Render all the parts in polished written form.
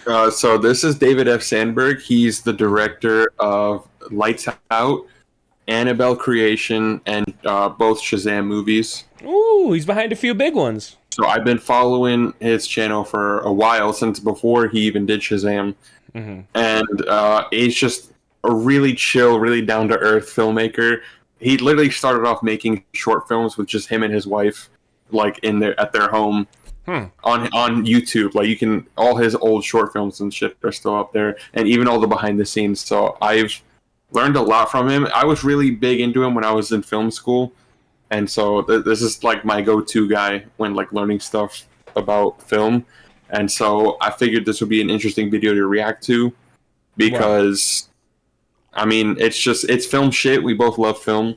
So this is David F. Sandberg. He's the director of Lights Out, Annabelle Creation, and both Shazam movies. Ooh, he's behind a few big ones. So I've been following his channel for a while, since before he even did Shazam. Hmm. And he's just a really chill, really down to earth filmmaker. He literally started off making short films with just him and his wife, like in their at their home Hmm. on YouTube. Like you can all his old short films and shit are still up there, and even all the behind the scenes. So I've learned a lot from him. I was really big into him when I was in film school, and so this is like my go-to guy when like learning stuff about film. And so I figured this would be an interesting video to react to Wow. because I mean it's film shit. We both love film,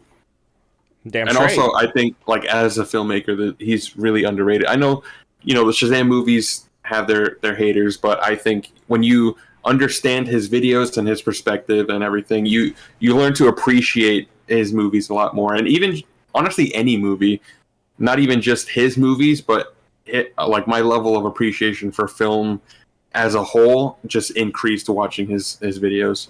Damn and also straight. I think like as a filmmaker that he's really underrated. I know, the Shazam movies have their haters, but I think when you understand his videos and his perspective and everything, you learn to appreciate his movies a lot more. And even honestly any movie, not even just his movies, but like my level of appreciation for film as a whole just increased watching his videos.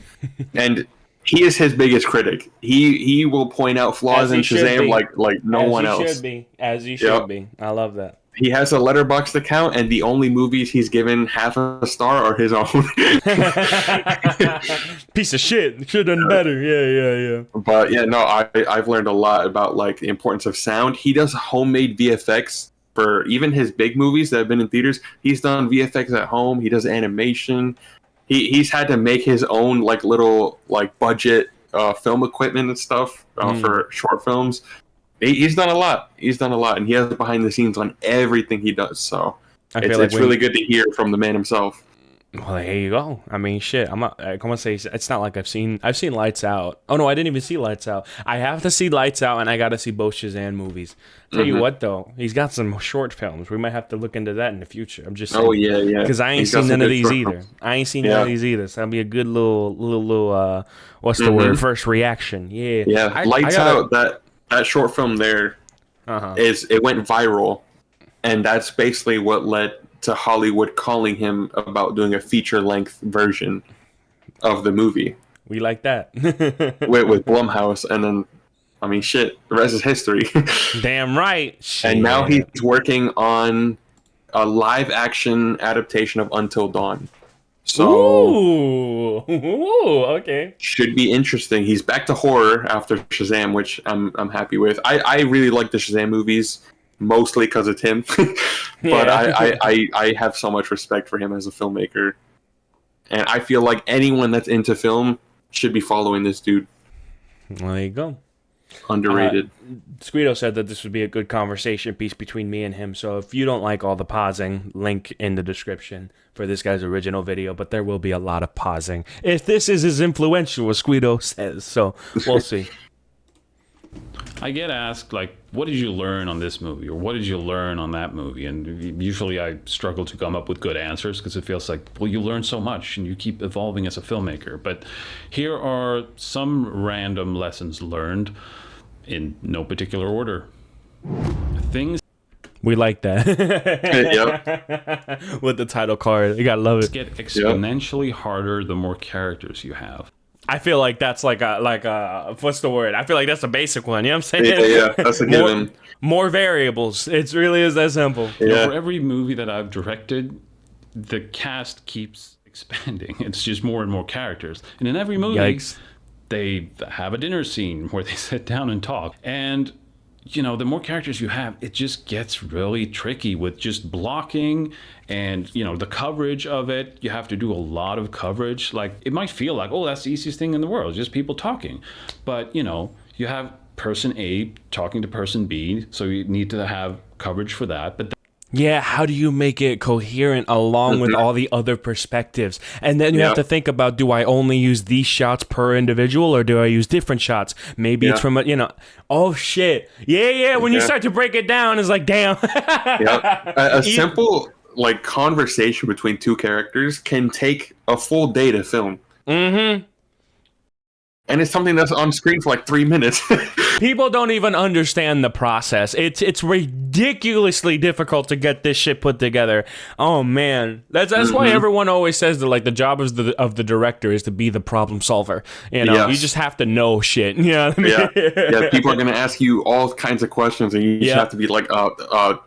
And he is his biggest critic. He will point out As flaws in he should Shazam be. like no As one he should else. be. As he should Yep. be. I love that. He has a letterboxd account, and the only movies he's given half a star are his own. Piece of shit. Should have done better. Yeah. But yeah, no, I've learned a lot about like the importance of sound. He does homemade VFX for even his big movies that have been in theaters. He's done VFX at home. He does animation. He's had to make his own like little like budget film equipment and stuff Mm. for short films. He's done a lot. He's done a lot, and he has behind the scenes on everything he does. So I it's feel like it's when really good to hear from the man himself. well, there you go. I mean, shit. I'm gonna say it's not like I've seen Lights Out. Oh no, I didn't even see Lights Out. I have to see Lights Out, and I got to see both Shazam movies. Tell you Hmm. what, though, he's got some short films. We might have to look into that in the future. I'm just Oh saying, yeah, yeah. because I ain't He's got seen some none of good these short either. films. I ain't seen none of Yeah. these either. So that'll be a good little what's the word? Hmm. First reaction. Yeah. Yeah. I Lights gotta. Out. That short film there Uh huh. is it went viral, and that's basically what led to Hollywood calling him about doing a feature length version of the movie We like that. with Blumhouse, and then I mean shit, the rest is history. Damn right. And now Shit. he's working on a live action adaptation of Until Dawn. So Ooh. Ooh. Okay. should be interesting. He's back to horror after Shazam, which I'm happy with. I really like the Shazam movies mostly because it's him, but Yeah. I have so much respect for him as a filmmaker, and I feel like anyone that's into film should be following this dude. Well, there you go. Underrated. Squito said that this would be a good conversation piece between me and him. So if you don't like all the pausing, link in the description for this guy's original video. But there will be a lot of pausing if this is as influential as Squito says. So we'll see. I get asked, like, what did you learn on this movie? Or what did you learn on that movie? And usually I struggle to come up with good answers because it feels like, well, you learn so much and you keep evolving as a filmmaker. But here are some random lessons learned in no particular order. Things We like that. Yep. With the title card. You gotta love it. get exponentially harder the more characters you have. I feel like that's like a what's the word? I feel like that's a basic one. You know what I'm saying? Yeah, that's a more, given. more variables. It really is that simple. You know, Yeah. for every movie that I've directed, the cast keeps expanding. It's just more and more characters. And in every movie, Yikes. they have a dinner scene where they sit down and talk. And, you know, the more characters you have, it just gets really tricky with just blocking and, you know, the coverage of it. You have to do a lot of coverage. Like, it might feel like, oh, that's the easiest thing in the world, just people talking. But, you know, you have person A talking to person B, so you need to have coverage for that. But Yeah, how do you make it coherent along with all the other perspectives? And then you have Yep. to think about, do I only use these shots per individual or do I use different shots? Maybe it's Yeah. from oh shit. Yeah, when you Yeah. start to break it down, it's like, damn. Yeah. A simple like conversation between two characters can take a full day to film. Mm-hmm. And it's something that's on screen for like 3 minutes. People don't even understand the process. It's ridiculously difficult to get this shit put together. Oh man, that's why everyone always says that like the job of the director is to be the problem solver. You know, Yes. you just have to know shit. You know what I mean? Yeah. People are gonna ask you all kinds of questions, and you just have to be like,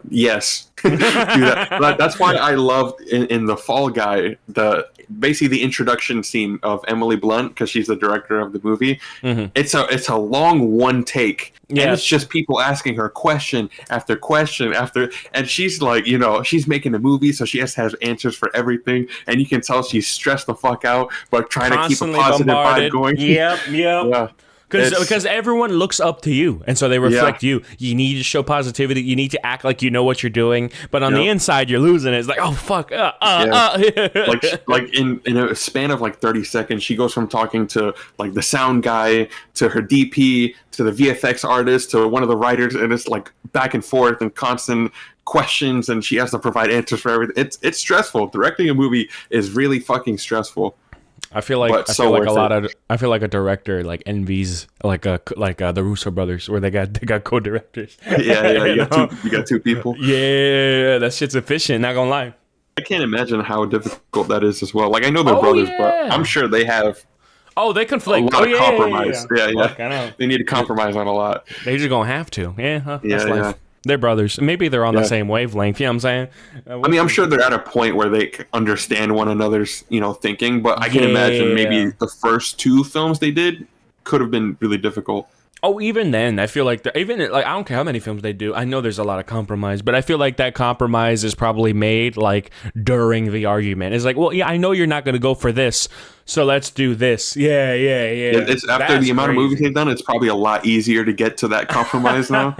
yes. Do that. That's why I loved in the Fall Guy basically the introduction scene of Emily Blunt, because she's the director of the movie. It's a long one take, and it's just people asking her question after question after, and she's like, you know, she's making a movie, so she has to have answers for everything, and you can tell she's stressed the fuck out, but trying Constantly to keep a positive bombarded. vibe going. Yep. Yeah. Because everyone looks up to you, and so they reflect you. You need to show positivity. You need to act like you know what you're doing. But on the inside, you're losing it. It's like, oh, fuck. Like in a span of like 30 seconds, she goes from talking to like the sound guy, to her DP, to the VFX artist, to one of the writers, and it's like back and forth and constant questions, and she has to provide answers for everything. It's stressful. Directing a movie is really fucking stressful. I feel like a director like envies like the Russo brothers, where they got co-directors. Yeah. You got two people. Yeah, that shit's efficient. Not gonna lie. I can't imagine how difficult that is as well. Like I know they're brothers, but I'm sure they have. Oh, they conflict. A lot of compromise. Yeah. Fuck, I know. They need to compromise on a lot. They just gonna have to. That's life. Yeah. They're brothers. Maybe they're on the same wavelength. You know what I'm saying? I mean, I'm sure they're at a point where they understand one another's, thinking. But I can imagine maybe the first 2 films they did could have been really difficult. Oh, even then, I feel like I don't care how many films they do. I know there's a lot of compromise, but I feel like that compromise is probably made like during the argument. It's like, well, yeah, I know you're not going to go for this, so let's do this. Yeah. It's after the amount of movies they've done, it's probably a lot easier to get to that compromise now.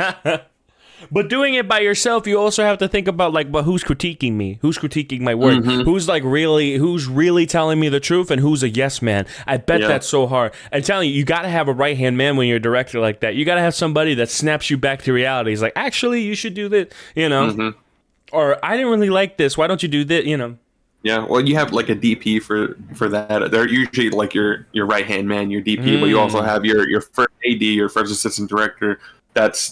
But doing it by yourself, you also have to think about like, but who's critiquing me? Who's critiquing my work? Who's really telling me the truth, and who's a yes man? I bet that's so hard. I'm telling you, you got to have a right hand man when you're a director like that. You got to have somebody that snaps you back to reality. He's like, actually, you should do this, or I didn't really like this. Why don't you do this? Yeah, well, you have like a DP for that. They're usually like your right hand man, your DP, but you also have your first AD, your first assistant director.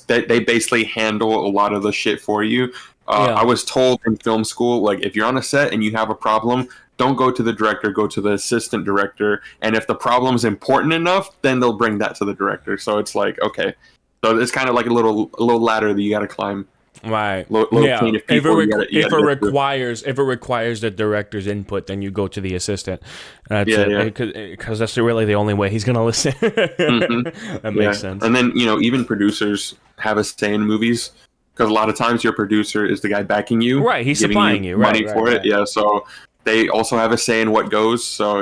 They basically handle a lot of the shit for you. I was told in film school, like, if you're on a set and you have a problem, don't go to the director, go to the assistant director. And if the problem is important enough, then they'll bring that to the director. So it's like, okay. So it's kind of like a little ladder that you got to climb. Right. If it requires the director's input, then you go to the assistant. Because that's really the only way he's gonna listen. That makes sense. And then even producers have a say in movies, because a lot of times your producer is the guy backing you. Right. He's supplying you money for it. Yeah. So they also have a say in what goes. So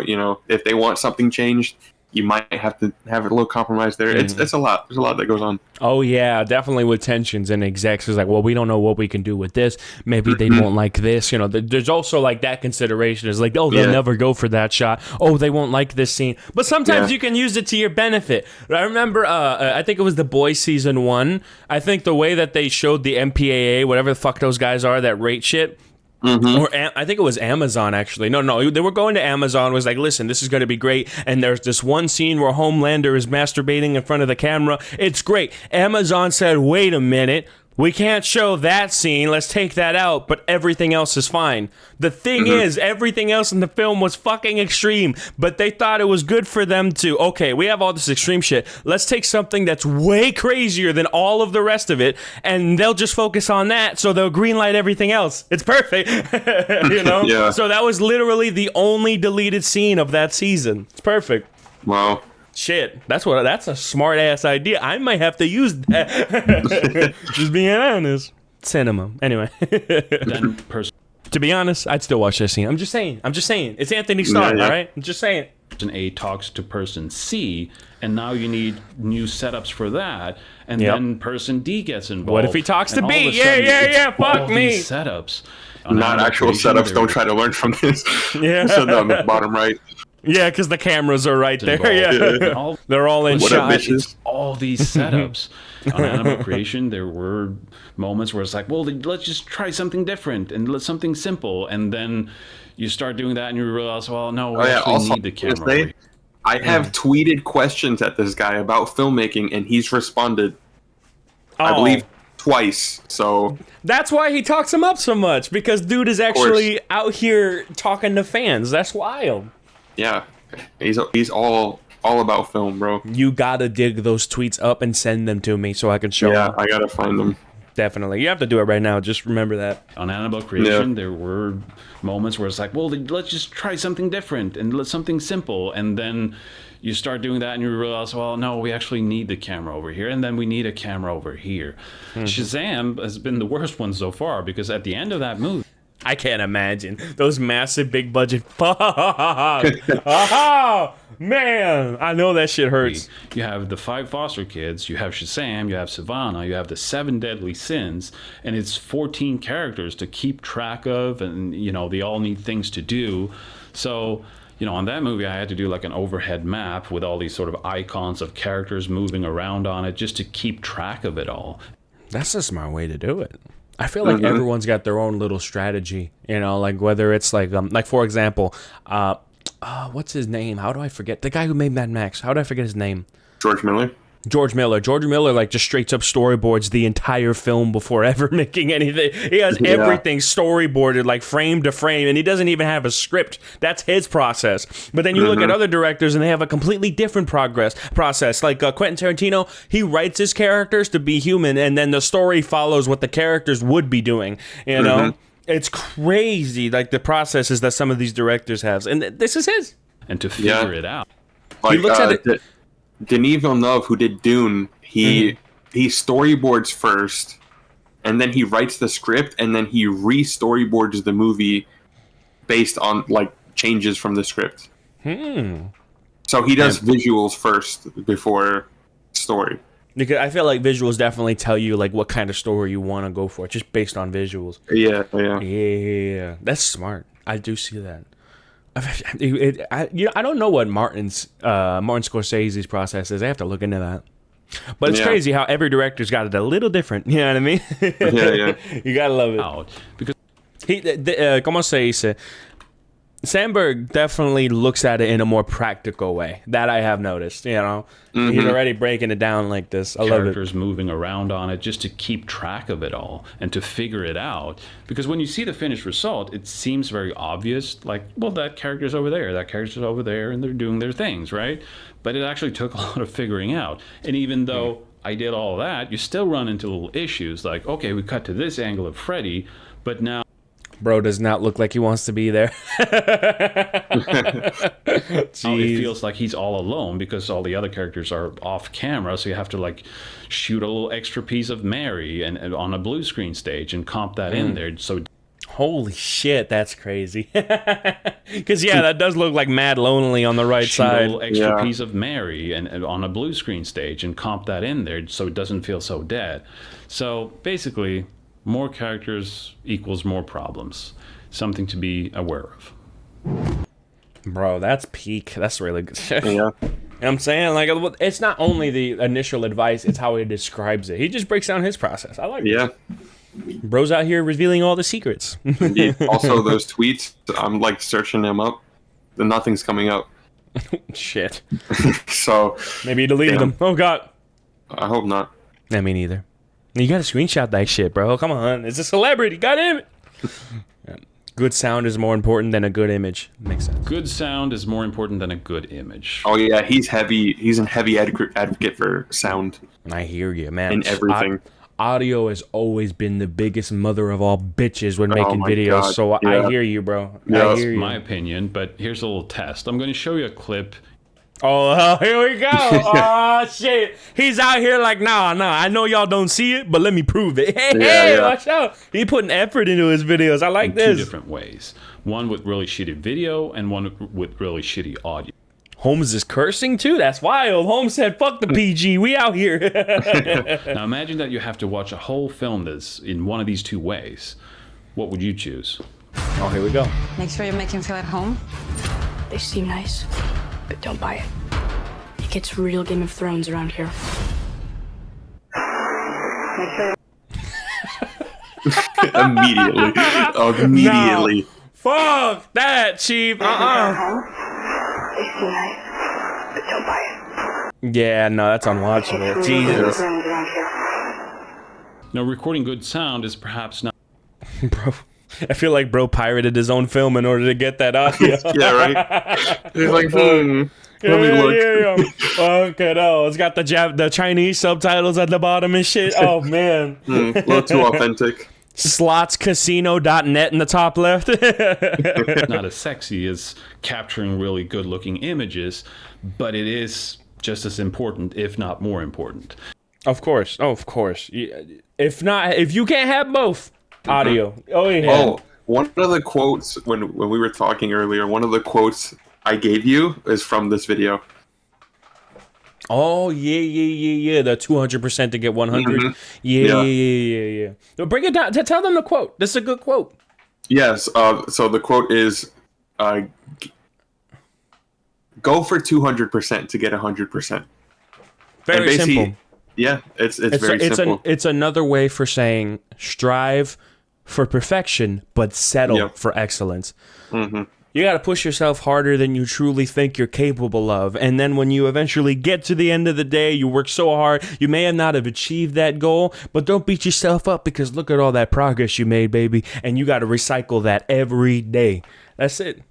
if they want something changed, you might have to have a little compromise there. It's a lot. There's a lot that goes on. Oh yeah, definitely with tensions and execs is like, well, we don't know what we can do with this. Maybe they won't like this. There's also like that consideration is like, oh, they'll never go for that shot. Oh, they won't like this scene. But sometimes you can use it to your benefit. I remember, I think it was The Boys season 1. I think the way that they showed the MPAA, whatever the fuck those guys are that rate shit. Or I think it was Amazon, actually. No, they were going to Amazon. Was like, listen, this is going to be great. And there's this one scene where Homelander is masturbating in front of the camera. It's great. Amazon said, wait a minute. We can't show that scene. Let's take that out. But everything else is fine. The thing is, everything else in the film was fucking extreme. But they thought it was good for them to, okay, we have all this extreme shit. Let's take something that's way crazier than all of the rest of it. And they'll just focus on that. So they'll greenlight everything else. It's perfect. Yeah. So that was literally the only deleted scene of that season. It's perfect. Wow. Shit, that's a smart ass idea. I might have to use that. Just being honest. Cinema. Anyway. To be honest, I'd still watch that scene. I'm just saying. It's Anthony Starr, all right? I'm just saying. Person A talks to person C, and now you need new setups for that, and then person D gets involved. What if he talks to B? Yeah, fuck me. These setups. Not actual setups. Don't try to learn from this. Yeah. So on the bottom right. Yeah, because the cameras are right there. Yeah. They're all in what shot. It's all these setups. On Animal Creation, there were moments where it's like, well, let's just try something different and let's something simple. And then you start doing that and you realize, well, no, we actually need the camera. I have tweeted questions at this guy about filmmaking, and he's responded, I believe, twice. So that's why he talks him up so much, because dude is actually out here talking to fans. That's wild. Yeah, he's all about film, bro. You gotta dig those tweets up and send them to me so I can show them. Yeah, I gotta find them. Definitely. You have to do it right now. Just remember that. On Annabelle Creation, there were moments where it's like, well, let's just try something different and something simple. And then you start doing that and you realize, well, no, we actually need the camera over here. And then we need a camera over here. Shazam has been the worst one so far, because at the end of that movie, I can't imagine those massive big budget. Oh, man, I know that shit hurts. you have the 5 foster kids, you have Shazam, you have Savannah, you have the 7 deadly sins, and it's 14 characters to keep track of, and they all need things to do. So on that movie, I had to do like an overhead map with all these sort of icons of characters moving around on it just to keep track of it all. That's a smart way to do it. I feel like everyone's got their own little strategy, like whether it's like for example, what's his name? How do I forget? The guy who made Mad Max. How do I forget his name? George Miller. George Miller, like, just straight up storyboards the entire film before ever making anything. He has everything storyboarded, like frame to frame, and he doesn't even have a script. That's his process. But then you look at other directors, and they have a completely different process. Like Quentin Tarantino, he writes his characters to be human, and then the story follows what the characters would be doing. You know, it's crazy, like the processes that some of these directors have, and this is his. And to figure it out, like, he looks at it. Denis Villeneuve, who did Dune, he storyboards first, and then he writes the script, and then he re-storyboards the movie based on like changes from the script. So he does visuals first before story. Because I feel like visuals definitely tell you like what kind of story you want to go for, just based on visuals. Yeah. That's smart. I do see that. I don't know what Martin Scorsese's process is. I have to look into that. But it's crazy how every director's got it a little different. You know what I mean? Yeah. You gotta love it. Because ¿Cómo se dice? Sandberg definitely looks at it in a more practical way. That I have noticed. He's already breaking it down like this. I love it. Characters moving around on it just to keep track of it all and to figure it out. Because when you see the finished result, it seems very obvious. Like, well, that character's over there, that character's over there, and they're doing their things, right? But it actually took a lot of figuring out. And even though I did all that, you still run into little issues. Like, okay, we cut to this angle of Freddy, but now bro does not look like he wants to be there. it feels like he's all alone because all the other characters are off camera, so you have to like shoot a little extra piece of Mary and on a blue screen stage and comp that in there. So holy shit, that's crazy. Because that does look like mad lonely on the right side. A little extra piece of Mary and on a blue screen stage and comp that in there so it doesn't feel so dead. So basically, more characters equals more problems. Something to be aware of. Bro, that's peak. That's really good. Yeah. You know what I'm saying? Like, it's not only the initial advice, it's how he describes it. He just breaks down his process. I like it. Bro's out here revealing all the secrets. Indeed. Also, those tweets, I'm like searching them up, and nothing's coming up. Shit. So maybe he deleted them. Oh, God. I hope not. I mean, either. You gotta screenshot that shit, bro. Come on. It's a celebrity. Goddamn it. Good sound is more important than a good image. Makes sense. Good sound is more important than a good image. Oh, yeah. He's a heavy advocate for sound. I hear you, man. And everything. Audio has always been the biggest mother of all bitches when making videos. God. So I hear you, bro. That's my opinion, but here's a little test. I'm going to show you a clip. Oh, here we go. Oh, shit. He's out here like, nah, I know y'all don't see it, but let me prove it. Hey, watch out. He putting effort into his videos. I like this. Two different ways. One with really shitty video and one with really shitty audio. Holmes is cursing too? That's wild. Holmes said, fuck the PG. We out here. Now imagine that you have to watch a whole film that's in one of these two ways. What would you choose? Oh, here we go. Make sure you make him feel at home. They seem nice, but don't buy it. It gets real Game of Thrones around here. Immediately. No. Fuck that, Chief. They seem nice, but don't buy it. Yeah, no, that's unwatchable. Jesus. Now, recording good sound is perhaps not Bro, I feel like bro pirated his own film in order to get that audio. Yeah, right. He's like, let me look. Okay, no, it's got the Chinese subtitles at the bottom and shit. Oh man, A little too authentic. slotscasino.net in the top left. not as sexy as capturing really good-looking images, but it is just as important, if not more important. Of course. If you can't have both, audio. Oh yeah. Oh, one of the quotes when we were talking earlier, one of the quotes I gave you is from this video. Oh yeah. The 200% to get 100. Mhm. Yeah. So bring it down. Tell them the quote. This is a good quote. Yes. So the quote is, "Go for 200% to get 100%." Very simple. Yeah, it's very simple. It's another way for saying strive for perfection, but settle for excellence. Mm-hmm. You got to push yourself harder than you truly think you're capable of. And then when you eventually get to the end of the day, you work so hard, you may not have achieved that goal, but don't beat yourself up because look at all that progress you made, baby. And you got to recycle that every day. That's it.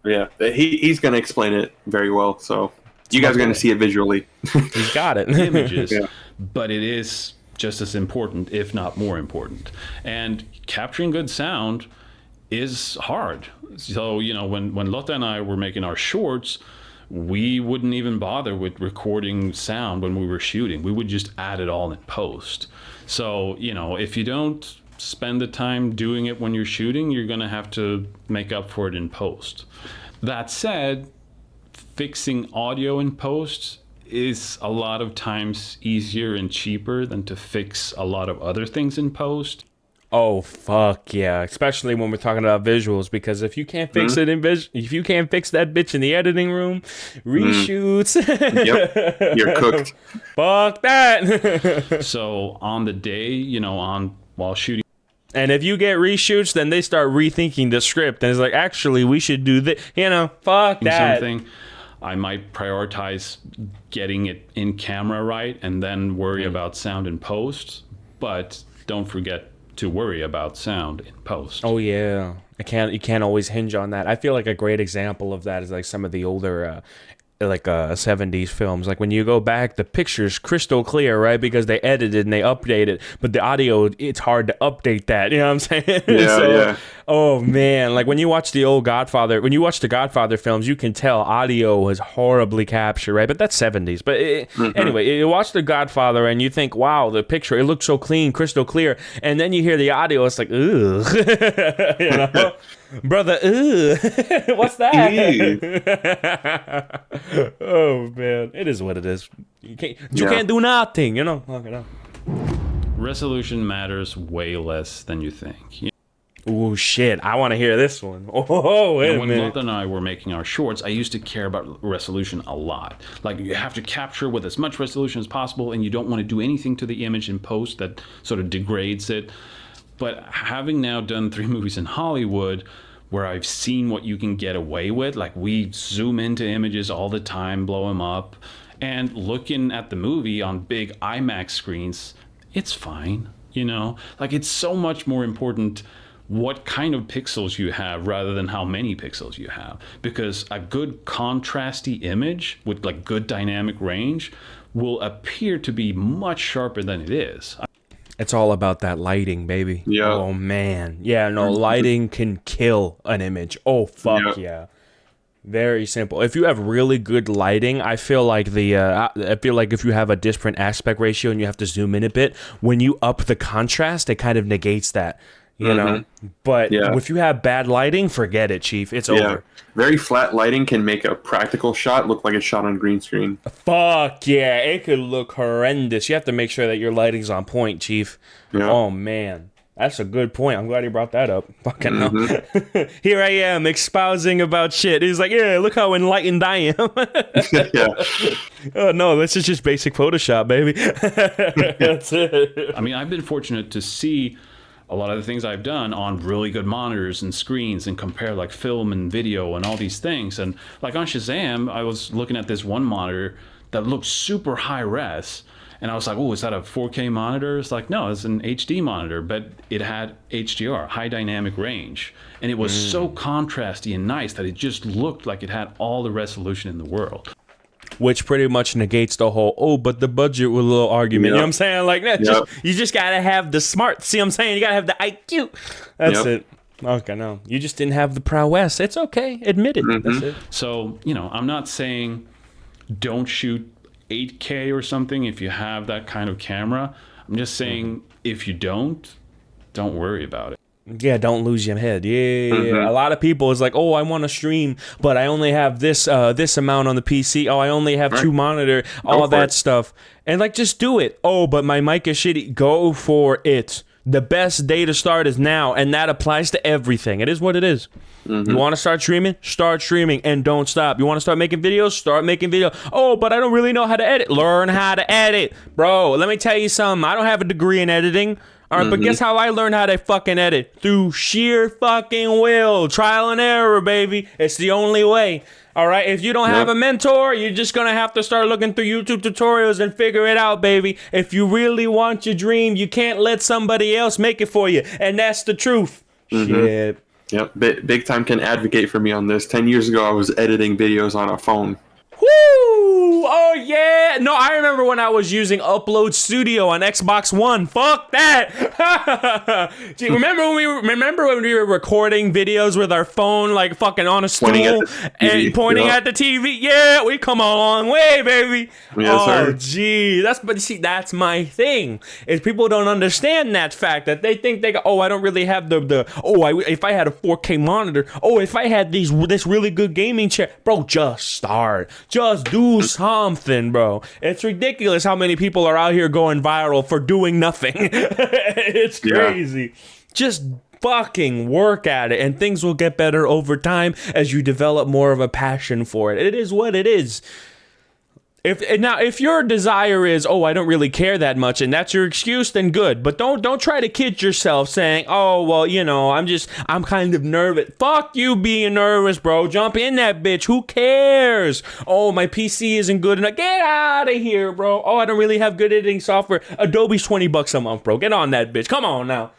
Yeah, he's going to explain it very well. So you guys are going to see it visually. He's got it. Images, Yeah. but it is just as important, if not more important. And capturing good sound is hard. So, when Lotte and I were making our shorts, we wouldn't even bother with recording sound when we were shooting. We would just add it all in post. So, if you don't spend the time doing it when you're shooting, you're going to have to make up for it in post. That said, fixing audio in post is a lot of times easier and cheaper than to fix a lot of other things in post. Oh fuck yeah! Especially when we're talking about visuals, because if you can't fix it in if you can't fix that bitch in the editing room, reshoots. Yep, you're cooked. Fuck that. So on the day, while shooting, and if you get reshoots, then they start rethinking the script, and it's like, actually, we should do this. Fuck that. something, I might prioritize getting it in camera right, and then worry about sound in post. But don't forget to worry about sound in post. Oh yeah, you can't always hinge on that. I feel like a great example of that is like some of the older 70s films. Like when you go back, the picture's crystal clear, right? Because they edited and they updated, but the audio, it's hard to update that. You know what I'm saying? Yeah. Oh man, like when you watch the Godfather films, you can tell audio was horribly captured, right? But that's 70s. But anyway, you watch the Godfather and you think, wow, the picture, it looks so clean, crystal clear, and then you hear the audio, it's like, ugh. Brother, ugh. What's that? Oh man, it is what it is. You can't do nothing, Resolution matters way less than you think. Oh shit, I want to hear this one. Oh, wait a When minute. Lotte and I were making our shorts, I used to care about resolution a lot. Like, you have to capture with as much resolution as possible, and you don't want to do anything to the image in post that sort of degrades it. But having now done 3 movies in Hollywood, where I've seen what you can get away with, like we zoom into images all the time, blow them up, and looking at the movie on big IMAX screens, it's fine, Like, it's so much more important what kind of pixels you have rather than how many pixels you have, because a good contrasty image with like good dynamic range will appear to be much sharper than it is. It's all about that lighting, baby. Yeah. Oh man. Yeah, no, lighting can kill an image. Oh fuck yeah. Very simple. If you have really good lighting, I feel like if you have a different aspect ratio and you have to zoom in a bit, when you up the contrast, it kind of negates that. But if you have bad lighting, forget it, Chief. It's over. Very flat lighting can make a practical shot look like it's shot on green screen. Fuck yeah, it could look horrendous. You have to make sure that your lighting's on point, Chief. Yeah. Oh man, that's a good point. I'm glad you brought that up. Fucking hell. Here I am espousing about shit. He's like, yeah, look how enlightened I am. Yeah. Oh no, this is just basic Photoshop, baby. That's it. I mean, I've been fortunate to see a a lot of the things I've done on really good monitors and screens and compare like film and video and all these things. And like on Shazam, I was looking at this one monitor that looked super high res. And I was like, oh, is that a 4K monitor? It's like, no, it's an HD monitor, but it had HDR, high dynamic range. And it was so contrasty and nice that it just looked like it had all the resolution in the world. Which pretty much negates the whole, oh, but the budget with a little argument. You know what I'm saying? Like, that, you just got to have the smart. See what I'm saying? You got to have the IQ. That's it. Okay, no. You just didn't have the prowess. It's okay. Admit it. That's it. So, you know, I'm not saying don't shoot 8K or something if you have that kind of camera. I'm just saying if you don't worry about it. Yeah, don't lose your head. Yeah. A lot of people is like, oh, I want to stream, but I only have this amount on the PC. Oh, I only have 2 monitor, all that stuff. And like, just do it. Oh, but my mic is shitty. Go for it. The best day to start is now, and that applies to everything. It is what it is. You want to start streaming? Start streaming and don't stop. You want to start making videos? Start making videos. Oh, but I don't really know how to edit. Learn how to edit. Bro, let me tell you something. I don't have a degree in editing. All right, but guess how I learned how to fucking edit? Through sheer fucking will. Trial and error, baby. It's the only way. All right, if you don't have a mentor, you're just going to have to start looking through YouTube tutorials and figure it out, baby. If you really want your dream, you can't let somebody else make it for you. And that's the truth. Shit. Yep, Big Time can advocate for me on this. 10 years ago, I was editing videos on a phone. Woo! Oh, yeah. No, I remember when I was using Upload Studio on Xbox One. Fuck that. Gee, remember when we were recording videos with our phone, like fucking on a stool and pointing at the TV? Yeah, we come a long way, baby. Yes, sir. Gee. That's my thing. Is people don't understand that fact, that they think they go, oh, I don't really have if I had a 4K monitor, if I had this really good gaming chair. Bro, just start. Just do something, bro. It's ridiculous how many people are out here going viral for doing nothing. It's crazy. Just fucking work at it, and things will get better over time as you develop more of a passion for it. It is what it is. If your desire is, I don't really care that much, and that's your excuse, then good. But don't try to kid yourself saying, I'm kind of nervous. Fuck you being nervous, bro. Jump in that bitch. Who cares? Oh, my PC isn't good enough. Get out of here, bro. Oh, I don't really have good editing software. Adobe's $20 a month, bro. Get on that bitch. Come on now.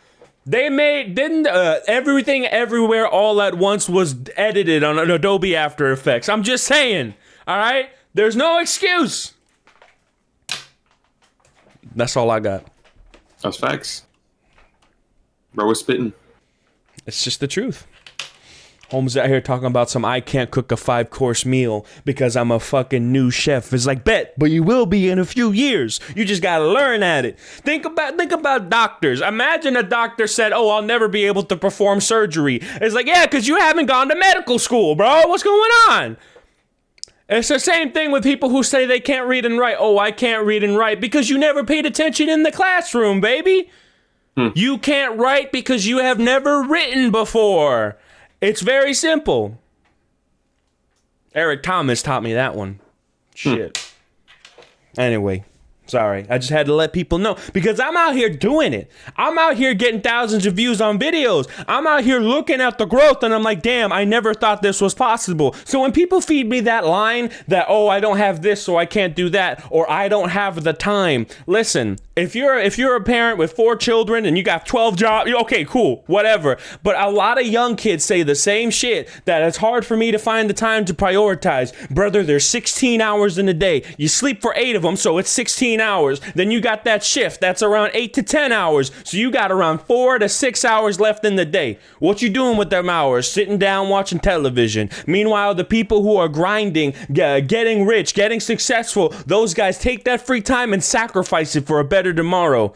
Didn't Everything Everywhere All at Once was edited on an Adobe After Effects. I'm just saying, all right? There's no excuse. That's all I got. That's facts. Bro was spitting. It's just the truth. Holmes out here talking about I can't cook a 5-course meal because I'm a fucking new chef. It's like, bet, but you will be in a few years. You just gotta learn at it. Think about doctors. Imagine a doctor said, I'll never be able to perform surgery. It's like, yeah, because you haven't gone to medical school, bro. What's going on? It's the same thing with people who say they can't read and write. I can't read and write because you never paid attention in the classroom, baby. You can't write because you have never written before. It's very simple. Eric Thomas taught me that one. Shit. Anyway. Sorry, I just had to let people know because I'm out here doing it. I'm out here getting thousands of views on videos. I'm out here looking at the growth and I'm like, damn, I never thought this was possible. So when people feed me that line that, I don't have this, so I can't do that, or I don't have the time. Listen, if you're a parent with 4 children and you got 12 jobs, okay, cool, whatever. But a lot of young kids say the same shit, that it's hard for me to find the time to prioritize. Brother, there's 16 hours in a day. You sleep for 8 of them, so it's 16 hours. Then you got that shift that's around 8 to 10 hours, so you got around 4 to 6 hours left in the day. What you doing with them hours? Sitting down watching television. Meanwhile, the people who are grinding, getting rich, getting successful, those guys take that free time and sacrifice it for a better tomorrow.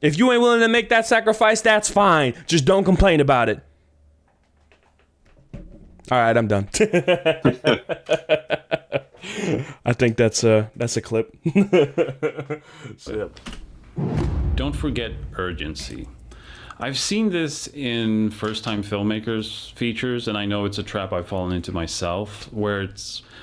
If you ain't willing to make that sacrifice, that's fine. Just don't complain about it. All right, I'm done. I think that's a clip. Don't forget urgency. I've seen this in first-time filmmakers features, and I know it's a trap I've fallen into myself, where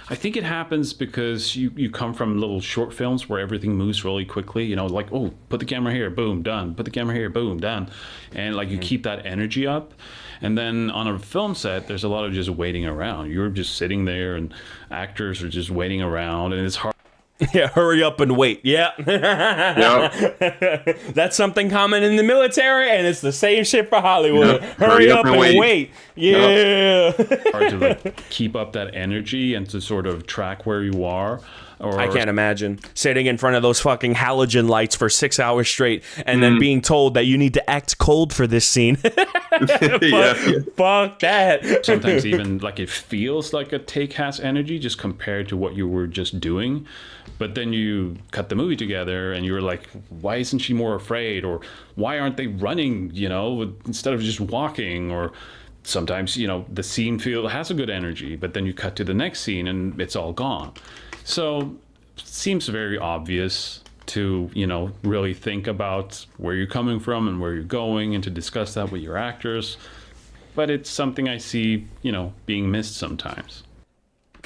I think it happens because you come from little short films where everything moves really quickly, you know, like, oh, put the camera here, boom, done. Put the camera here, boom, done. And like you keep that energy up. And then on a film set, there's a lot of just waiting around. You're just sitting there and actors are just waiting around, and it's hard. Yeah, hurry up and wait. Yeah. Yep. That's something common in the military, and it's the same shit for Hollywood. Yep. Hurry up and wait. Yeah. Hard to like, keep up that energy and to sort of track where you are. Or I can't imagine sitting in front of those fucking halogen lights for 6 hours straight and then being told that you need to act cold for this scene. Fuck that. Sometimes even like it feels like a take has energy just compared to what you were just doing. But then you cut the movie together and you're like, why isn't she more afraid? Or why aren't they running, you know, instead of just walking? Or sometimes, you know, the scene has a good energy, but then you cut to the next scene and it's all gone. So it seems very obvious to, you know, really think about where you're coming from and where you're going and to discuss that with your actors. But it's something I see, you know, being missed sometimes.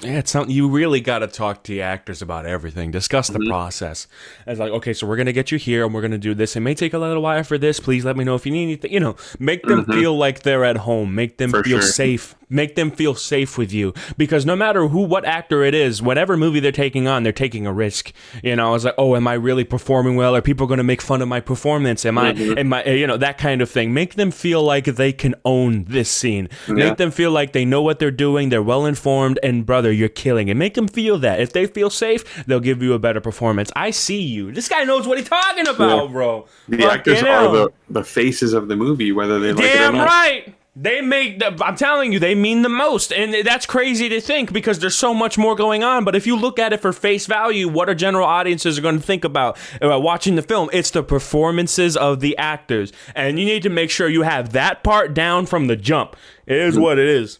Yeah, it's something you really got to talk to the actors about everything. Discuss the process. It's like, okay, so we're going to get you here and we're going to do this. It may take a little while for this. Please let me know if you need anything. You know, make them feel like they're at home. Make them feel safe. Make them feel safe with you. Because no matter what actor it is, whatever movie they're taking on, they're taking a risk. You know, it's like, oh, am I really performing well? Are people going to make fun of my performance? Am I, you know, that kind of thing. Make them feel like they can own this scene. Yeah. Make them feel like they know what they're doing. They're well informed. And brother, you're killing it. Make them feel that. If they feel safe, they'll give you a better performance. I see you. This guy knows what he's talking about, bro. The actors are the faces of the movie, whether they like it or not. Damn right. They make, I'm telling you, they mean the most. And that's crazy to think because there's so much more going on. But if you look at it for face value, what our general audiences are going to think about watching the film, it's the performances of the actors. And you need to make sure you have that part down from the jump. It is what it is.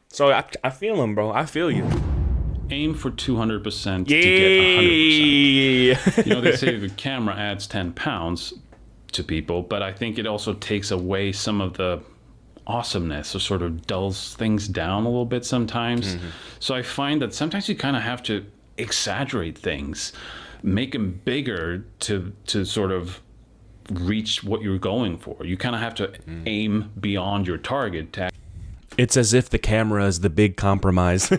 So I feel him, bro. I feel you. Aim for 200% to get 100%. You know, they say the camera adds 10 pounds to people, but I think it also takes away some of the awesomeness or sort of dulls things down a little bit sometimes. So I find that sometimes you kind of have to exaggerate things, make them bigger to sort of reach what you're going for. You kind of have to aim beyond your target to It's as if the camera is the big compromise.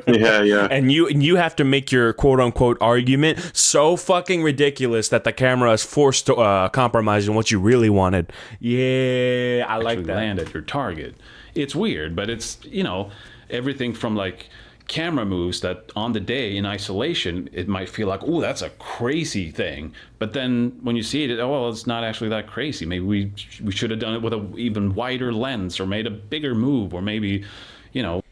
Yeah. And you have to make your quote-unquote argument so fucking ridiculous that the camera is forced to compromise on what you really wanted. Yeah, I like that. Land at your target. It's weird, but it's, you know, everything from like camera moves that on the day in isolation, it might feel like, oh, that's a crazy thing. But then when you see it, oh, well, it's not actually that crazy. Maybe we should have done it with an even wider lens or made a bigger move or maybe, you know.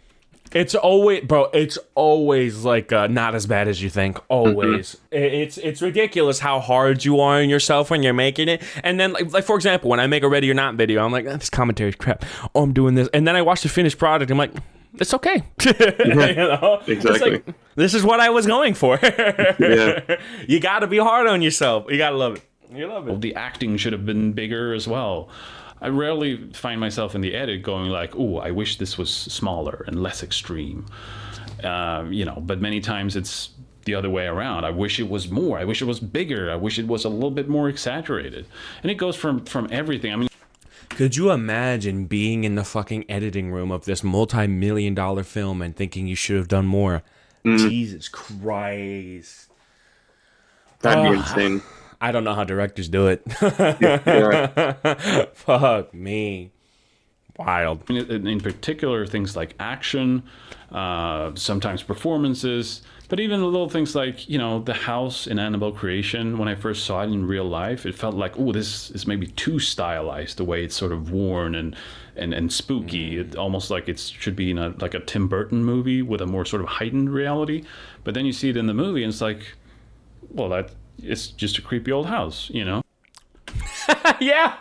It's always like not as bad as you think. Always. It's ridiculous how hard you are on yourself when you're making it. And then like for example, when I make a Ready or Not video, I'm like, this commentary is crap. Oh, I'm doing this. And then I watch the finished product. I'm like, it's okay. You know? Exactly. It's like, this is what I was going for. Yeah. You got to be hard on yourself. You got to love it. You love it. Well, the acting should have been bigger as well. I rarely find myself in the edit going like, oh, I wish this was smaller and less extreme. You know, but many times it's the other way around. I wish it was more. I wish it was bigger. I wish it was a little bit more exaggerated. And it goes from everything. I mean, could you imagine being in the fucking editing room of this multi-million-dollar film and thinking you should have done more? Jesus Christ. That'd be insane. I don't know how directors do it. Yeah. Fuck me. Wild. In particular, things like action, sometimes performances, but even little things like, you know, the house in Annabelle Creation, when I first saw it in real life, it felt like, oh, this is maybe too stylized, the way it's sort of worn and spooky. It almost like it should be in like a Tim Burton movie with a more sort of heightened reality. But then you see it in the movie and it's like, well, it's just a creepy old house, you know? Yeah.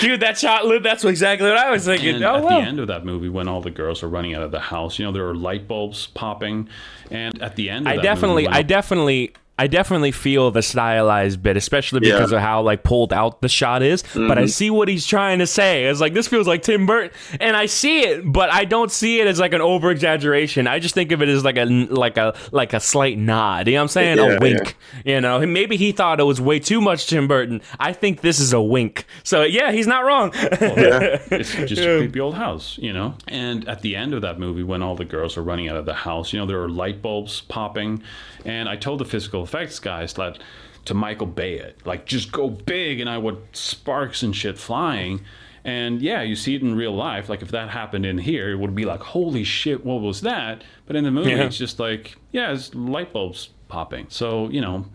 Dude, that shot, that's exactly what I was thinking. And at the end of that movie, when all the girls are running out of the house, you know, there are light bulbs popping. And at the end of I definitely I definitely feel the stylized bit, especially because of how like pulled out the shot is. But I see what he's trying to say. It's like, this feels like Tim Burton, and I see it, but I don't see it as like an over exaggeration. I just think of it as like a slight nod. You know what I'm saying? A wink. You know, maybe he thought it was way too much Tim Burton. I think this is a wink. So yeah, he's not wrong. It's just a creepy old house, you know. And at the end of that movie, when all the girls are running out of the house, you know, there are light bulbs popping, and I told the physical effects guys that to Michael Bay it, like, just go big, and I would sparks and shit flying. And yeah, you see it in real life. Like, if that happened in here, it would be like, holy shit, what was that? But in the movie, it's just like, yeah, it's light bulbs popping. So, you know,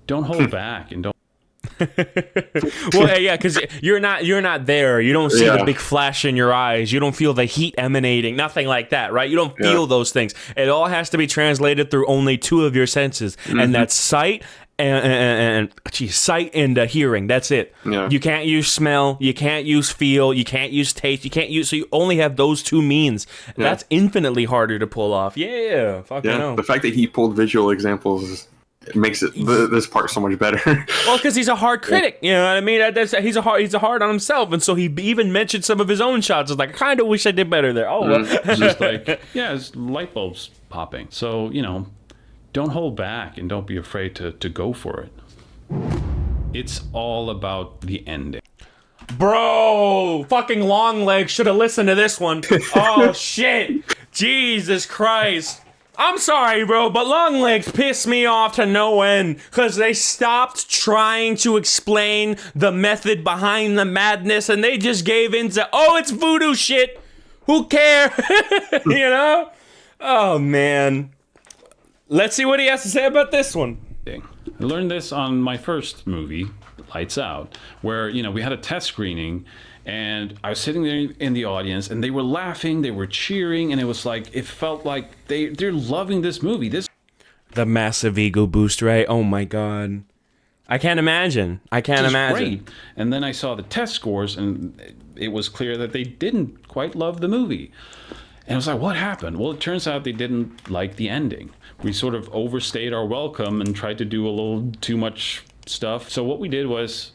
don't hold back and don't. Well, yeah, because you're not there. You don't see the big flash in your eyes. You don't feel the heat emanating. Nothing like that, right? You don't feel those things. It all has to be translated through only two of your senses, and that's sight and sight and hearing. That's it. Yeah. You can't use smell. You can't use feel. You can't use taste. You can't use. So you only have those two means. Yeah. That's infinitely harder to pull off. Yeah, fucking hell. The fact that he pulled visual examples it makes it this part so much better. Well, because he's a hard critic, you know what I mean? He's a hard on himself, and so he even mentioned some of his own shots. It's like, I kind of wish I did better there. Oh, well. Just like, yeah, it's light bulbs popping. So, you know, don't hold back and don't be afraid to go for it. It's all about the ending. Bro, fucking Longlegs should have listened to this one. Oh, shit. Jesus Christ. I'm sorry, bro, but Longlegs pissed me off to no end because they stopped trying to explain the method behind the madness and they just gave in to, oh, it's voodoo shit. Who cares? You know? Oh, man. Let's see what he has to say about this one. I learned this on my first movie, Lights Out, where, you know, we had a test screening. And I was sitting there in the audience, and they were laughing, they were cheering, and it was like, it felt like they're loving this movie. The massive ego boost, right? Oh my God. I can't imagine. Great. And then I saw the test scores, and it was clear that they didn't quite love the movie. And I was like, what happened? Well, it turns out they didn't like the ending. We sort of overstayed our welcome and tried to do a little too much stuff. So what we did was,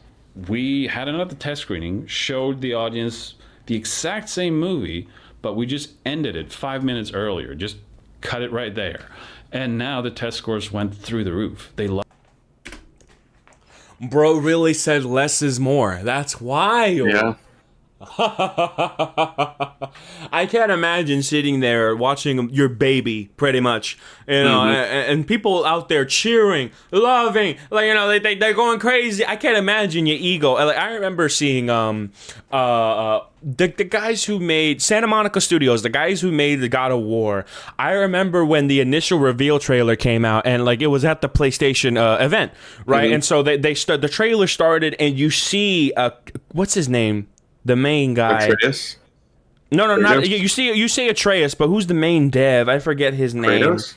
we had another test screening, showed the audience the exact same movie, but we just ended it 5 minutes earlier, just cut it right there. And now the test scores went through the roof. They love. Bro really said less is more. That's wild. Yeah. I can't imagine sitting there watching your baby, pretty much, you know, and people out there cheering, loving, like, you know, they're going crazy. I can't imagine your ego. Like, I remember seeing the guys who made Santa Monica Studios, the guys who made the God of War. I remember when the initial reveal trailer came out, and like it was at the PlayStation event, right? And so the trailer started, and you see what's his name? The main guy. Atreus? No, not you say Atreus, but who's the main dev? I forget his name. Kratos?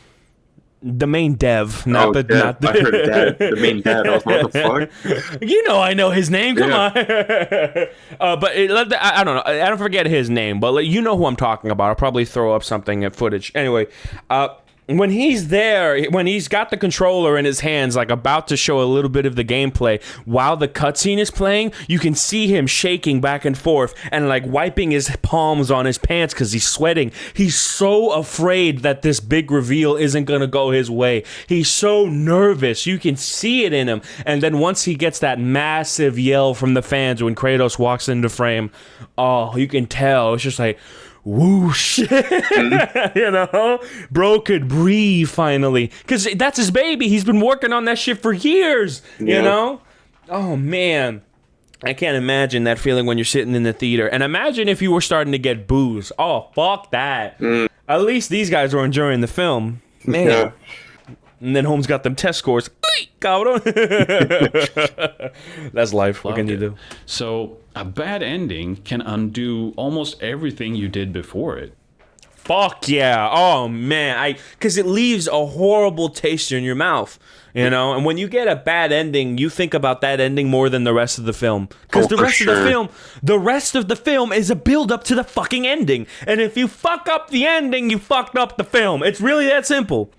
The main dev, not the. Dev. Not the... I heard dad. The main dad. I was like, what the fuck? You know, I know his name. Come on. But I don't know. I don't forget his name, but you know who I'm talking about. I'll probably throw up something at footage. Anyway, when he's there, when he's got the controller in his hands, like about to show a little bit of the gameplay, while the cutscene is playing, you can see him shaking back and forth and like wiping his palms on his pants because he's sweating. He's so afraid that this big reveal isn't going to go his way. He's so nervous. You can see it in him. And then once he gets that massive yell from the fans when Kratos walks into frame, oh, you can tell. It's just like, whoosh. You know, bro could breathe finally because that's his baby. He's been working on that shit for years. You know, oh man, I can't imagine that feeling when you're sitting in the theater. And imagine if you were starting to get boos. Oh, fuck that. At least these guys were enjoying the film, man. And then Holmes got them test scores. Cabrón. That's life. What can you do? So a bad ending can undo almost everything you did before it. Fuck yeah. Oh man, because it leaves a horrible taste in your mouth, you know. And when you get a bad ending, you think about that ending more than the rest of the film, because the rest of the film is a build up to the fucking ending. And if you fuck up the ending, you fucked up the film. It's really that simple.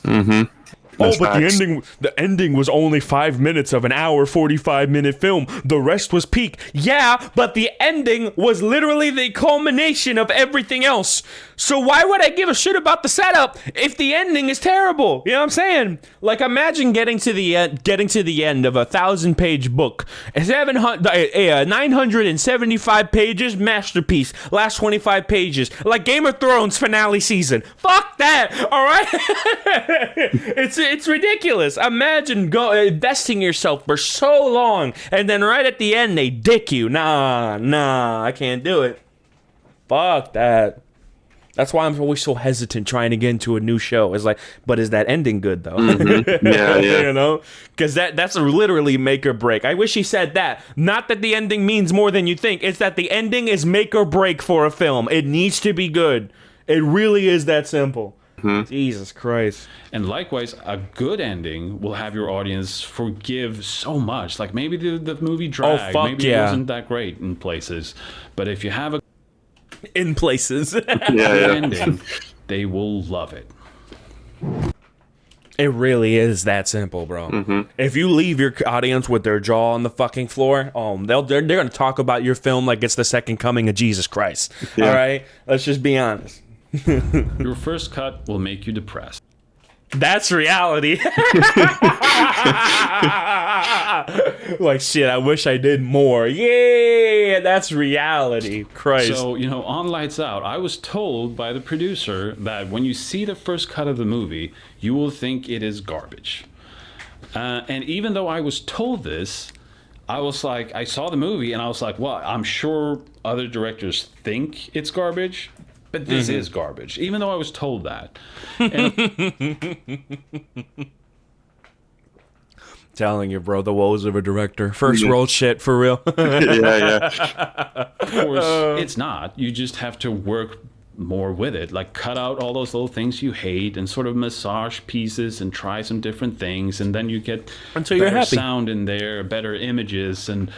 Oh, That's but facts. the ending was only 5 minutes of an hour, 45-minute film. The rest was peak. Yeah, but the ending was literally the culmination of everything else. So why would I give a shit about the setup if the ending is terrible? You know what I'm saying? Like, imagine getting to the end of a 1,000-page book, 975 pages, masterpiece. Last 25 pages, like Game of Thrones finale season. Fuck that. All right. It's ridiculous. Imagine investing yourself for so long, and then right at the end they dick you. Nah, I can't do it. Fuck that. That's why I'm always so hesitant trying to get into a new show. It's like, but is that ending good though? Mm-hmm. Yeah. You know, because that's literally make or break. I wish he said that. Not that the ending means more than you think. It's that the ending is make or break for a film. It needs to be good. It really is that simple. Jesus Christ. And likewise, a good ending will have your audience forgive so much. Like maybe the movie dragged, maybe it wasn't that great in places, but if you have a in places. ending, they will love it. It really is that simple, bro. If you leave your audience with their jaw on the fucking floor, they're gonna talk about your film like it's the second coming of Jesus Christ. All right, let's just be honest. Your first cut will make you depressed. That's reality. Like, shit, I wish I did more. Yeah, that's reality. Christ. So, on Lights Out, I was told by the producer that when you see the first cut of the movie, you will think it is garbage. And even though I was told this, I was like, I saw the movie and I was like, well, I'm sure other directors think it's garbage, but this is garbage, even though I was told that. And telling you, bro, the woes of a director. First world shit, for real. of course, it's not. You just have to work more with it. Like, cut out all those little things you hate and sort of massage pieces and try some different things. And then you get until you're happy. Sound in there, better images, and,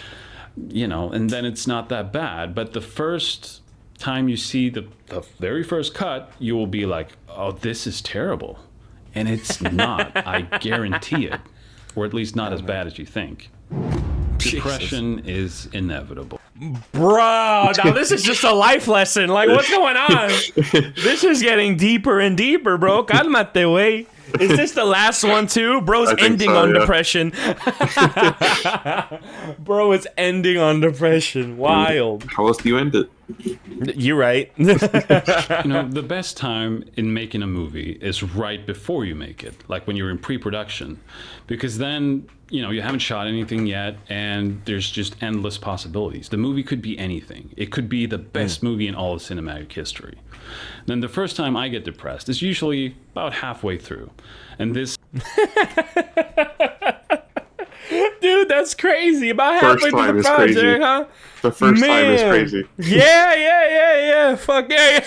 and then it's not that bad. But the first time you see the very first cut, you will be like, oh, this is terrible. And it's not. I guarantee it. Or at least not as bad as you think. Depression is inevitable. Bro, now this is just a life lesson. Like, what's going on? This is getting deeper and deeper, bro. Calmate, wey. Is this the last one too? Bro's ending on depression. Bro, it's ending on depression. Wild. How else do you end it? You're right. The best time in making a movie is right before you make it, like when you're in pre-production, because then you haven't shot anything yet and there's just endless possibilities. The movie could be anything. It could be the best movie in all of cinematic history. Then the first time I get depressed is usually about halfway through, and this dude, that's crazy. About halfway through the project, crazy. huh? The first time is crazy. Yeah. Fuck yeah.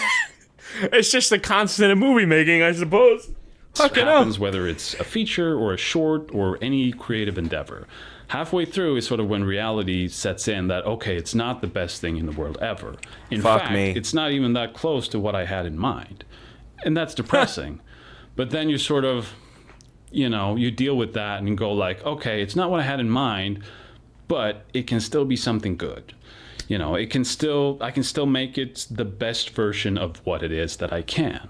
It's just a constant in movie making, I suppose. Fucking happens whether it's a feature or a short or any creative endeavor. Halfway through is sort of when reality sets in that, okay, it's not the best thing in the world ever. In fact, it's not even that close to what I had in mind. And that's depressing. But then you sort of, you deal with that and go like, okay, it's not what I had in mind, but it can still be something good. I can still make it the best version of what it is that I can.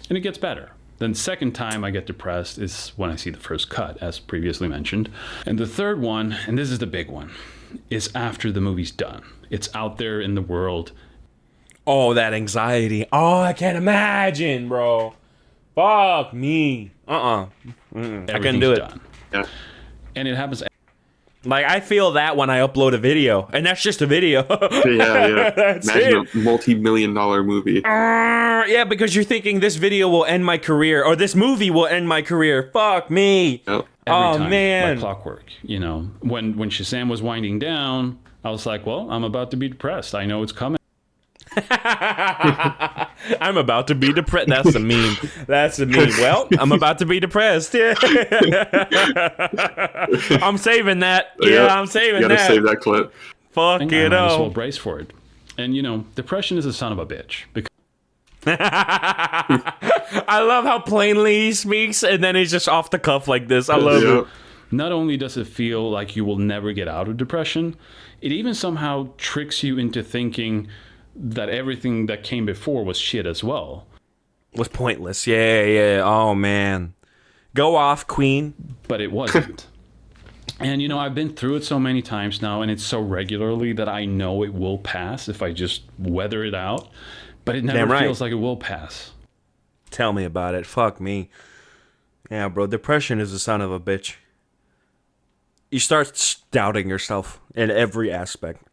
And it gets better. Then the second time I get depressed is when I see the first cut, as previously mentioned. And the third one, and this is the big one, is after the movie's done. It's out there in the world. Oh, that anxiety. Oh, I can't imagine, bro. Fuck me. I couldn't do it. Done. Yeah. And it happens. Like, I feel that when I upload a video, and that's just a video. Yeah. Imagine a multi-million-dollar movie. Yeah, because you're thinking this video will end my career, or this movie will end my career. Fuck me. Yep. Every time, man. like clockwork. When Shazam was winding down, I was like, well, I'm about to be depressed. I know it's coming. I'm about to be depressed. That's a meme. Well, I'm about to be depressed. I'm saving that. I'm saving that. You gotta save that clip. Fuck it up. So brace for it. And depression is a son of a bitch. I love how plainly he speaks, and then he's just off the cuff like this. I love it. Not only does it feel like you will never get out of depression, it even somehow tricks you into thinking that everything that came before was shit as well. Was pointless. Yeah. Oh, man. Go off, Queen. But it wasn't. And, I've been through it so many times now, and it's so regularly that I know it will pass if I just weather it out. But it never feels like it will pass. Tell me about it. Fuck me. Yeah, bro. Depression is the son of a bitch. You start doubting yourself in every aspect.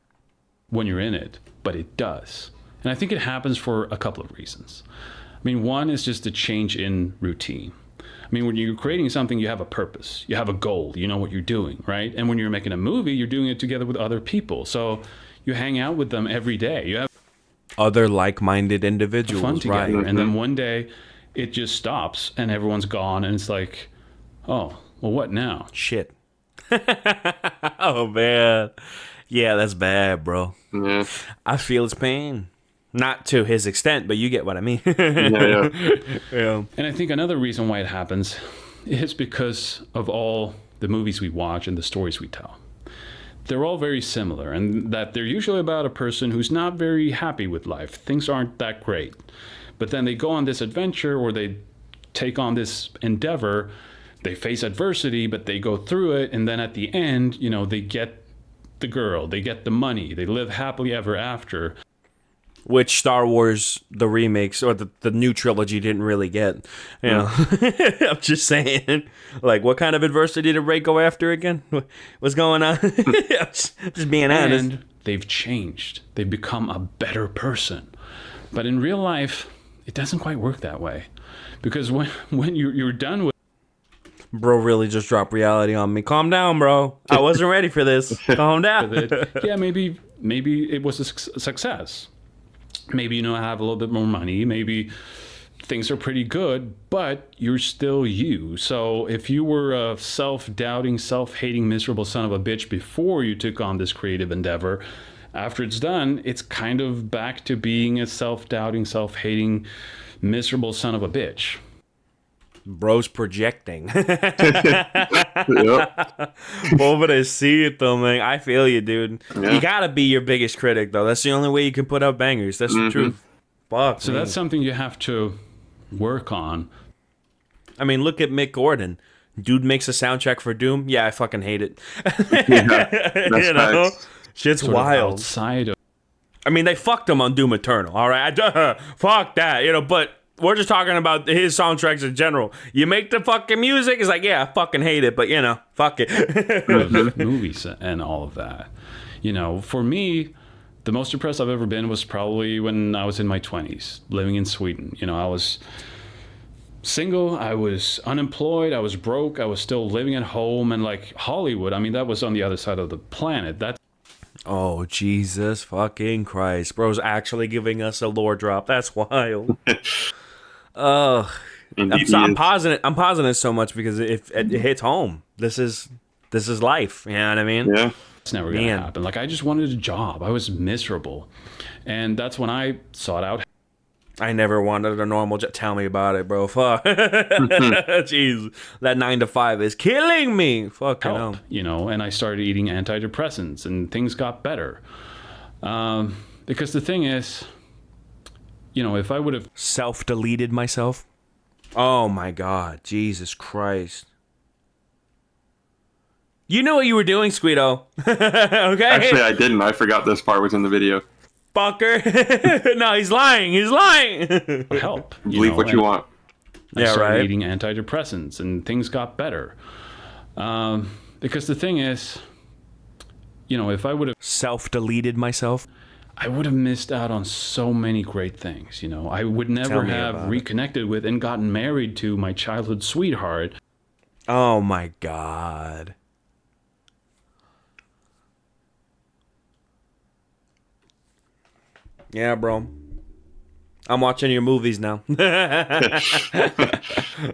When you're in it, but it does. And I think it happens for a couple of reasons. I mean, one is just a change in routine. I mean, when you're creating something, you have a purpose. You have a goal. You know what you're doing, right? And when you're making a movie, you're doing it together with other people. So you hang out with them every day. You have other like-minded individuals, fun together. right? And then one day, it just stops, and everyone's gone, and it's like, oh, well, what now? Shit. Oh, man. Yeah, that's bad, bro. Yeah. I feel his pain. Not to his extent, but you get what I mean. Yeah. And I think another reason why it happens is because of all the movies we watch and the stories we tell. They're all very similar, and that they're usually about a person who's not very happy with life. Things aren't that great. But then they go on this adventure, or they take on this endeavor. They face adversity, but they go through it, and then at the end, they get the girl, they get the money, they live happily ever after. Which Star Wars, the remakes, or the new trilogy didn't really get. I'm just saying. Like, what kind of adversity did Rey go after again? What's going on? just being honest. And they've changed. They've become a better person. But in real life, it doesn't quite work that way. Because when you're done with... Bro really just dropped reality on me. Calm down, bro. I wasn't ready for this. Calm down. Yeah, maybe it was a success. Maybe have a little bit more money. Maybe things are pretty good, but you're still you. So if you were a self-doubting, self-hating, miserable son of a bitch before you took on this creative endeavor, after it's done, it's kind of back to being a self-doubting, self-hating, miserable son of a bitch. Bro's projecting. Yep. But I see it though, man. I feel you, dude. Yeah. You gotta be your biggest critic, though. That's the only way you can put out bangers. That's the truth. Fuck. So that's something you have to work on. I mean, look at Mick Gordon. Dude makes a soundtrack for Doom. Yeah, I fucking hate it. That's facts. Shit's Sort of wild. outside of... I mean, they fucked him on Doom Eternal. All right, fuck that. But we're just talking about his soundtracks in general. You make the fucking music, it's like, yeah, I fucking hate it, but fuck it. movies and all of that. For me, the most depressed I've ever been was probably when I was in my 20s, living in Sweden. I was single, I was unemployed, I was broke, I was still living at home, and like Hollywood, I mean, that was on the other side of the planet. Oh, Jesus fucking Christ. Bro's actually giving us a lore drop. That's wild. I'm pausing it so much because it hits home. This is life. You know what I mean? Yeah. It's never going to happen. Like, I just wanted a job. I was miserable. And that's when I sought out. I never wanted a normal job. Tell me about it, bro. Fuck. Jeez. That 9 to 5 is killing me. Fucking help, hell. And I started eating antidepressants and things got better. Because the thing is, if I would have self-deleted myself. Oh my God. Jesus Christ. You knew what you were doing, Squeedo. Okay? Actually, I didn't. I forgot this part was in the video. Fucker. No, he's lying. He's lying. help. Believe what you want. I started eating antidepressants and things got better. Because the thing is, if I would have self-deleted myself, I would have missed out on so many great things. I would never have reconnected with and gotten married to my childhood sweetheart. Oh my God. Yeah, bro. I'm watching your movies now.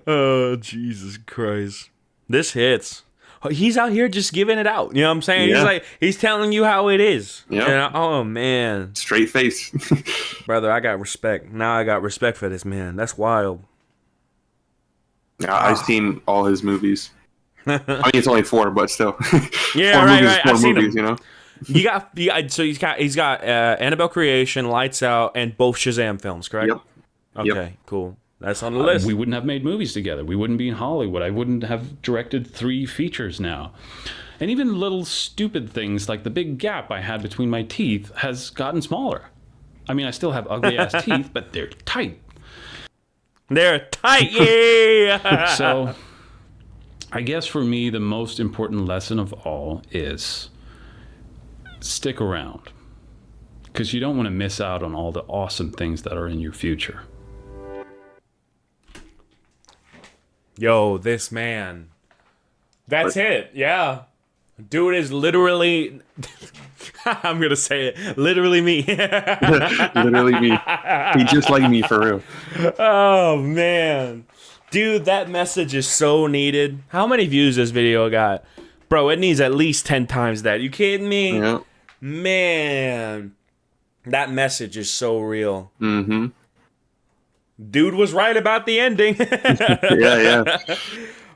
Oh, Jesus Christ. This hits. He's out here just giving it out. You know what I'm saying? Yeah. He's like, he's telling you how it is. Yep. And oh, man. Straight face. Brother, I got respect. Now I got respect for this man. That's wild. Yeah, I've seen all his movies. I mean, it's only 4, but still. Yeah, 4 right, movies, right. 4 I've seen movies, him. you know? So he's got Annabelle Creation, Lights Out, and both Shazam films, correct? Yep. Okay, cool. That's on the list. We wouldn't have made movies together. We wouldn't be in Hollywood. I wouldn't have directed 3 features now. And even little stupid things like the big gap I had between my teeth has gotten smaller. I mean, I still have ugly ass teeth, but they're tight. They're tight, yeah. So, I guess for me, the most important lesson of all is stick around. Because you don't want to miss out on all the awesome things that are in your future. Yo, this man. That's it. Yeah. Dude is literally I'm gonna say it. Literally me. Literally me. He just like me for real. Oh man. Dude, that message is so needed. How many views this video got? Bro, it needs at least 10 times that. You kidding me? Yeah. Man. That message is so real. Mm-hmm. Dude was right about the ending. Yeah.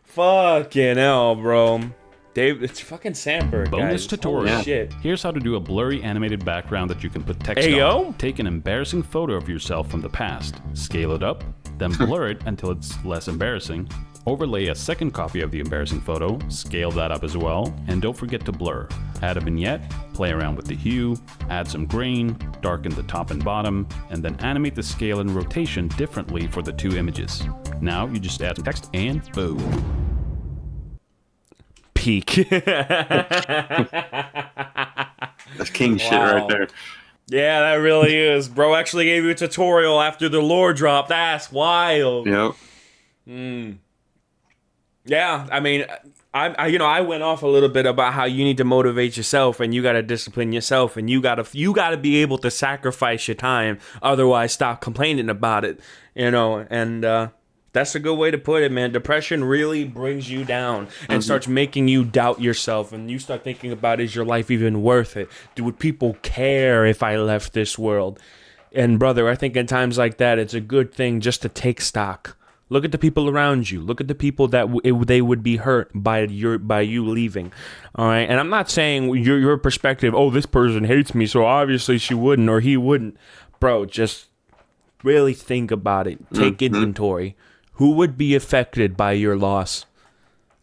Fucking hell, bro. Dave, it's fucking Sandberg, Bonus guys. tutorial. Holy shit. Here's how to do a blurry animated background that you can put text Hey, on. yo. Take an embarrassing photo of yourself from the past, scale it up, then blur it until it's less embarrassing. Overlay a second copy of the embarrassing photo, scale that up as well, and don't forget to blur. Add a vignette, play around with the hue, add some grain, darken the top and bottom, and then animate the scale and rotation differently for the 2 images. Now you just add some text and boom. Peak. That's king shit right there. Yeah, that really is. Bro actually gave you a tutorial after the lore drop. That's wild. Yep. Yeah, I mean, I went off a little bit about how you need to motivate yourself and you got to discipline yourself and you got to be able to sacrifice your time. Otherwise, stop complaining about it, and that's a good way to put it, man. Depression really brings you down and starts making you doubt yourself. And you start thinking about, is your life even worth it? Would people care if I left this world? And brother, I think in times like that, it's a good thing just to take stock. Look at the people around you. Look at the people that they would be hurt by you leaving. All right. And I'm not saying your perspective, oh, this person hates me, so obviously she wouldn't or he wouldn't. Bro, just really think about it. Take inventory. Who would be affected by your loss?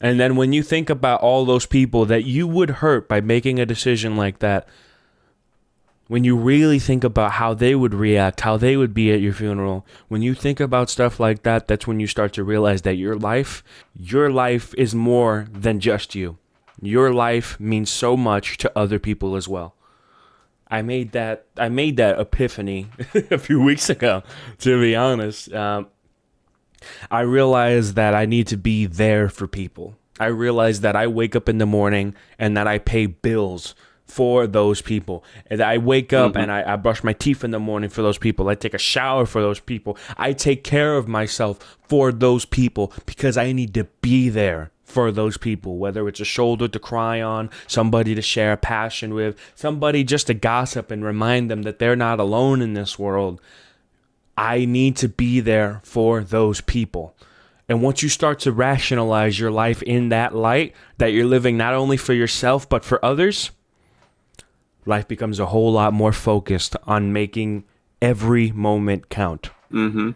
And then when you think about all those people that you would hurt by making a decision like that, when you really think about how they would react, how they would be at your funeral, when you think about stuff like that, that's when you start to realize that your life is more than just you. Your life means so much to other people as well. I made that epiphany a few weeks ago, to be honest. I realized that I need to be there for people. I realized that I wake up in the morning and that I pay bills for those people. And I wake up and I brush my teeth in the morning for those people. I take a shower for those people. I take care of myself for those people because I need to be there for those people, whether it's a shoulder to cry on, somebody to share a passion with, somebody just to gossip and remind them that they're not alone in this world. I need to be there for those people. And once you start to rationalize your life in that light, that you're living not only for yourself, but for others, life becomes a whole lot more focused on making every moment count. Mm-hmm.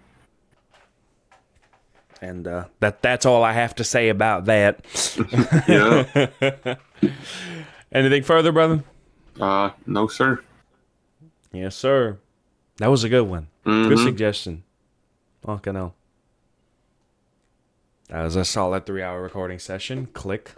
And that's all I have to say about that. Yeah. Anything further, brother? No, sir. Yes, sir. That was a good one. Good suggestion. Fucking hell. That was a solid 3-hour recording session. Click.